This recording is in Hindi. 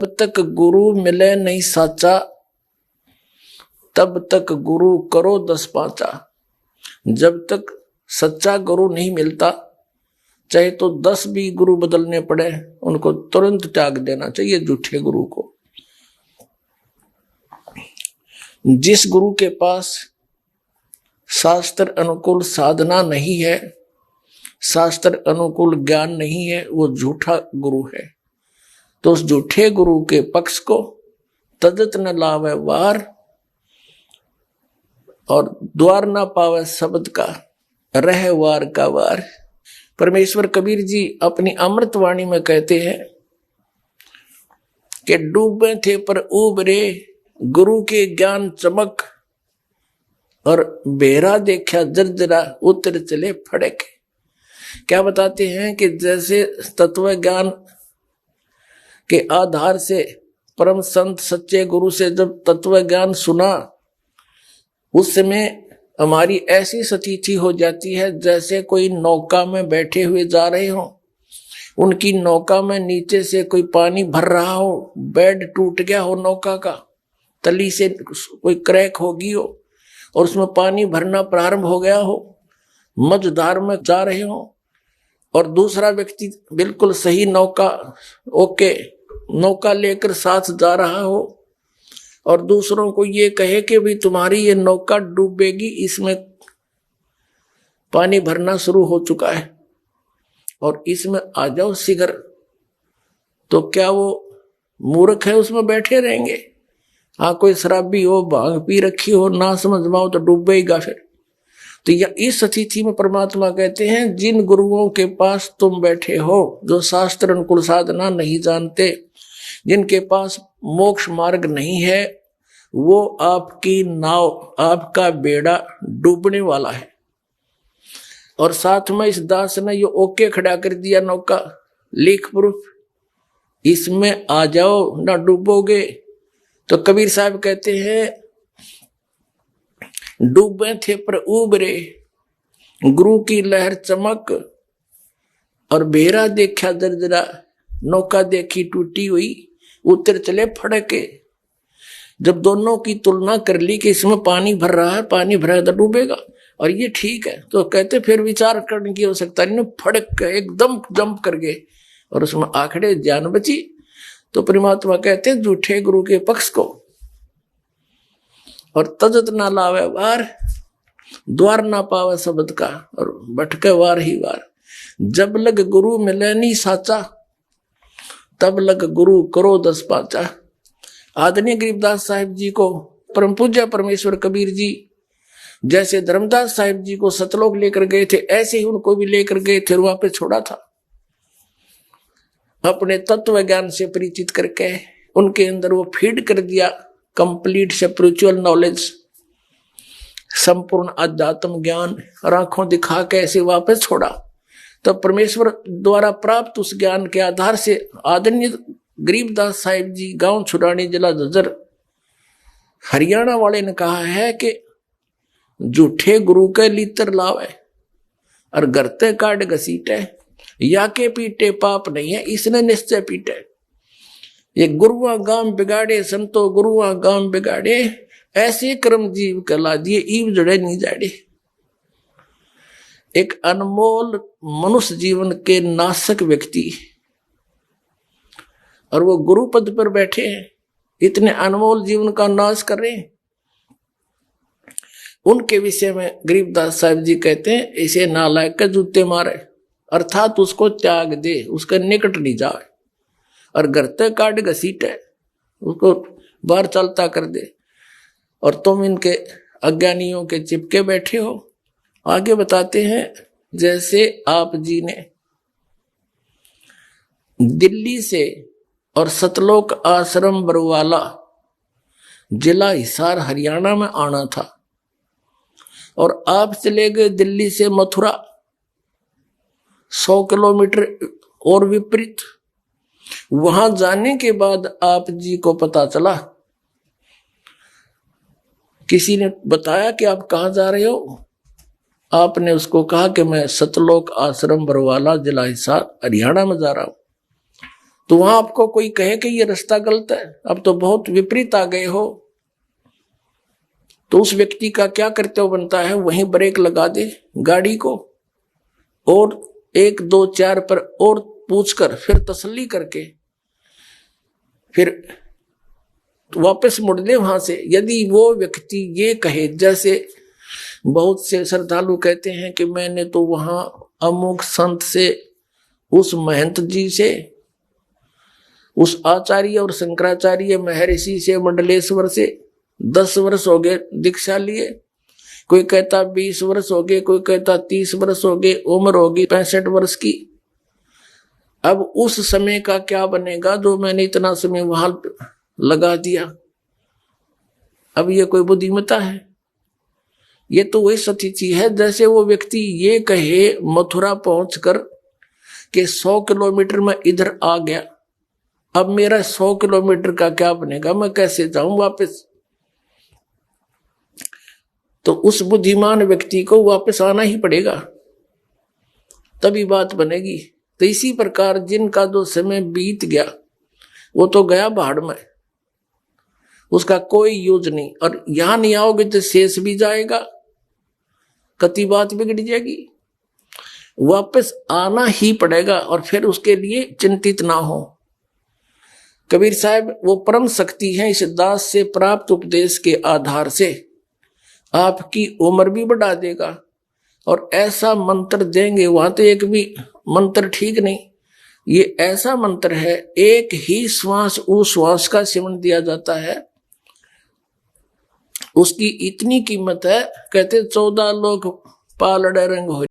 जब तक गुरु मिले नहीं साचा, तब तक गुरु करो 10 पांचा। जब तक सच्चा गुरु नहीं मिलता, चाहे तो 10 भी गुरु बदलने पड़े, उनको तुरंत त्याग देना चाहिए झूठे गुरु को। जिस गुरु के पास शास्त्र अनुकूल साधना नहीं है, शास्त्र अनुकूल ज्ञान नहीं है, वो झूठा गुरु है। तो उस झूठे गुरु के पक्ष को तजत न लावे वार, और द्वार ना पावे शब्द का, रह वार का वार। परमेश्वर कबीर जी अपनी अमृतवाणी में कहते हैं कि डूबे थे पर उबरे, गुरु के ज्ञान चमक, और बेरा देखा जर्जरा, उतर चले फड़क। क्या बताते हैं कि जैसे तत्व ज्ञान के आधार से परम संत सच्चे गुरु से जब तत्व ज्ञान सुना, उस समय हमारी ऐसी स्थिति हो जाती है जैसे कोई नौका में बैठे हुए जा रहे हो, उनकी नौका में नीचे से कोई पानी भर रहा हो, बेड टूट गया हो नौका का, तली से कोई क्रैक होगी हो और उसमें पानी भरना प्रारंभ हो गया हो, मझधार में जा रहे हो, और दूसरा व्यक्ति बिल्कुल सही नौका लेकर साथ जा रहा हो, और दूसरों को ये कहे कि भी तुम्हारी ये नौका डूबेगी, इसमें पानी भरना शुरू हो चुका है और इसमें आ जाओ शीघ्र, तो क्या वो मूर्ख है उसमें बैठे रहेंगे? हाँ, कोई शराबी हो, भांग पी रखी हो, ना समझ पाओ तो डूबेगा फिर। तो यह इस स्थिति में परमात्मा कहते हैं, जिन गुरुओं के पास तुम बैठे हो, जो शास्त्र अनुकूल साधना नहीं जानते, जिनके पास मोक्ष मार्ग नहीं है, वो आपकी नाव, आपका बेड़ा डूबने वाला है। और साथ में इस दास ने ये ओके खड़ा कर दिया, नौका लीक प्रूफ, इसमें आ जाओ ना डूबोगे। तो कबीर साहब कहते हैं, डूबे थे पर उबरे, गुरु की लहर चमक, और बेरा देखा जर्जरा, नौका देखी टूटी हुई, उतर चले फड़के। जब दोनों की तुलना कर ली कि इसमें पानी भर रहा है, पानी भरा है तो डूबेगा और ये ठीक है, तो कहते फिर विचार करने की आवश्यकता नहीं, फड़क एकदम जंप कर गए और उसमें आखिर जान बची। तो परमात्मा कहते हैं झूठे गुरु के पक्ष को, और तजत ना लावे वार, द्वार ना पावे शब्द का, और भटके वार ही वार। जब लग गुरु मिले नहीं साचा, तब लग गुरु करो 10 पांचा। आदरणीय गरीबदास साहिब जी को परम पूज्य परमेश्वर कबीर जी जैसे धर्मदास साहिब जी को सतलोक लेकर गए थे, ऐसे ही उनको भी लेकर गए थे और वहां पे छोड़ा था। अपने तत्व ज्ञान से परिचित करके उनके अंदर वो फीड कर दिया कंप्लीट स्पिरिचुअल नॉलेज, संपूर्ण अध्यात्म ज्ञान, और आंखों दिखा के ऐसे वापस छोड़ा। तब परमेश्वर द्वारा प्राप्त उस ज्ञान के आधार से आदरणीय गरीबदास साहिब जी, गांव छुड़ानी, जिला झज्जर, हरियाणा वाले ने कहा है कि झूठे गुरु के लीतर लावे और गरते काट घसीटे, या के पीटे पाप नहीं है, इसने निश्चय पीटे। ये गुरुआ गांव बिगाड़े संतो, गुरुआ गांव बिगाड़े, ऐसे कर्म जीव कला दिए, ईव जड़े नहीं जाड़े। एक अनमोल मनुष्य जीवन के नाशक व्यक्ति, और वो गुरु पद पर बैठे हैं, इतने अनमोल जीवन का नाश कर रहे हैं। उनके विषय में गरीबदास साहिब जी कहते हैं, इसे नालायक के जूते मारे, अर्थात उसको त्याग दे, उसके निकट नहीं जाए, और गरते काट घसीटे, उसको बाहर चलता कर दे, और तुम इनके अज्ञानियों के चिपके बैठे हो। आगे बताते हैं, जैसे आप जी ने दिल्ली से और सतलोक आश्रम बरवाला, जिला हिसार, हरियाणा में आना था, और आप चले गए दिल्ली से मथुरा 100 किलोमीटर और विपरीत। वहां जाने के बाद आप जी को पता चला, किसी ने बताया कि आप कहाँ जा रहे हो। आपने उसको कहा कि मैं सतलोक आश्रम बरवाला, जिला हिसार, हरियाणा में जा रहा हूं। तो वहां आपको कोई कहे कि ये रास्ता गलत है, अब तो बहुत विपरीत आ गए हो, तो उस व्यक्ति का क्या कर्तव्य बनता है, वहीं ब्रेक लगा दे गाड़ी को और 1 2 4 पर और पूछकर फिर तसल्ली करके फिर वापस मुड़ ले वहां से। यदि वो व्यक्ति ये कहे, जैसे बहुत से श्रद्धालु कहते हैं कि मैंने तो वहां अमुक संत से, उस महंत जी से, उस आचार्य और शंकराचार्य महर्षि से, मंडलेश्वर से 10 वर्ष हो गए दीक्षा लिए, कोई कहता 20 वर्ष हो गए, कोई कहता 30 वर्ष हो गए, उम्र होगी 65 वर्ष की। अब उस समय का क्या बनेगा जो मैंने इतना समय वहां लगा दिया? अब ये कोई बुद्धिमत्ता है? ये तो वही सतीची है जैसे वो व्यक्ति ये कहे मथुरा पहुंचकर कि 100 किलोमीटर में इधर आ गया, अब मेरा 100 किलोमीटर का क्या बनेगा, मैं कैसे जाऊं वापस? तो उस बुद्धिमान व्यक्ति को वापस आना ही पड़ेगा, तभी बात बनेगी। तो इसी प्रकार जिनका जो समय बीत गया वो तो गया भाड़ में, उसका कोई यूज नहीं। और यहां नहीं आओगे तो शेष भी जाएगा, कति बात बिगड़ जाएगी, वापस आना ही पड़ेगा। और फिर उसके लिए चिंतित ना हो। कबीर साहब वो परम शक्ति है, इस दास से प्राप्त उपदेश के आधार से आपकी उम्र भी बढ़ा देगा और ऐसा मंत्र देंगे, वहां तो एक भी मंत्र ठीक नहीं, ये ऐसा मंत्र है, एक ही श्वास उस श्वास का सेवन दिया जाता है, उसकी इतनी कीमत है, कहते 14 लोग पालड़े रंग हो